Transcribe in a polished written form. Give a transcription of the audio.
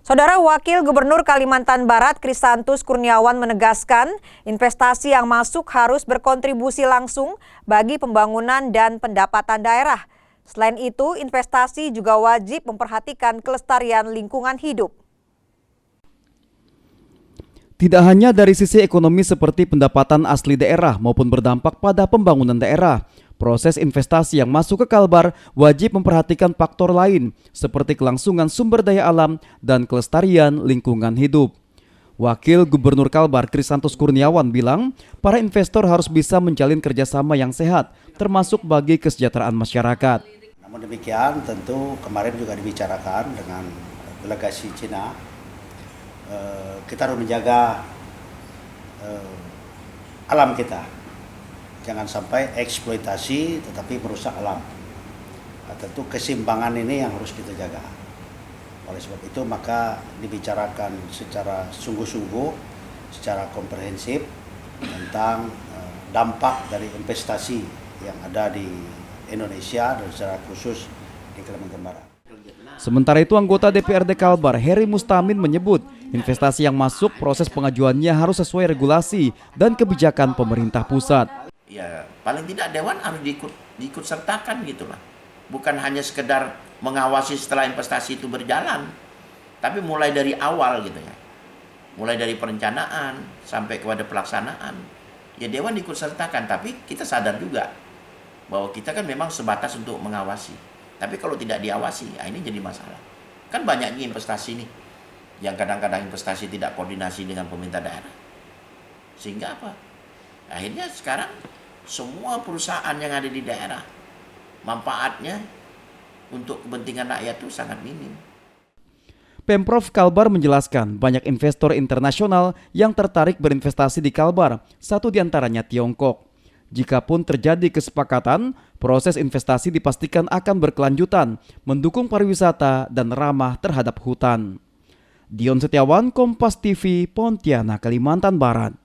Saudara Wakil Gubernur Kalimantan Barat Krisantus Kurniawan menegaskan investasi yang masuk harus berkontribusi langsung bagi pembangunan dan pendapatan daerah. Selain itu, investasi juga wajib memperhatikan kelestarian lingkungan hidup. Tidak hanya dari sisi ekonomi seperti pendapatan asli daerah maupun berdampak pada pembangunan daerah. Proses investasi yang masuk ke Kalbar wajib memperhatikan faktor lain seperti kelangsungan sumber daya alam dan kelestarian lingkungan hidup. Wakil Gubernur Kalbar Krisantus Kurniawan bilang, para investor harus bisa menjalin kerjasama yang sehat, termasuk bagi kesejahteraan masyarakat. Namun demikian, tentu kemarin juga dibicarakan dengan delegasi Cina, kita harus menjaga alam kita. Jangan sampai eksploitasi tetapi merusak alam. Tentu keseimbangan ini yang harus kita jaga. Oleh sebab itu maka dibicarakan secara sungguh-sungguh, secara komprehensif tentang dampak dari investasi yang ada di Indonesia dan secara khusus di Kalimantan Barat. Sementara itu anggota DPRD Kalbar Heri Mustamin menyebut investasi yang masuk proses pengajuannya harus sesuai regulasi dan kebijakan pemerintah pusat. Ya paling tidak Dewan harus diikut sertakan gitulah. Bukan hanya sekedar mengawasi setelah investasi itu berjalan, tapi mulai dari awal gitu ya. Mulai dari perencanaan sampai kepada pelaksanaan. Ya Dewan diikut sertakan, tapi kita sadar juga bahwa kita kan memang sebatas untuk mengawasi. Tapi kalau tidak diawasi, ini jadi masalah. Kan banyaknya investasi nih yang kadang-kadang investasi tidak koordinasi dengan pemerintah daerah. Sehingga apa? Akhirnya sekarang semua perusahaan yang ada di daerah, manfaatnya untuk kepentingan rakyat itu sangat minim. Pemprov Kalbar menjelaskan banyak investor internasional yang tertarik berinvestasi di Kalbar, satu diantaranya Tiongkok. Jikapun terjadi kesepakatan, proses investasi dipastikan akan berkelanjutan, mendukung pariwisata dan ramah terhadap hutan. Dion Setiawan, Kompas TV, Pontianak, Kalimantan Barat.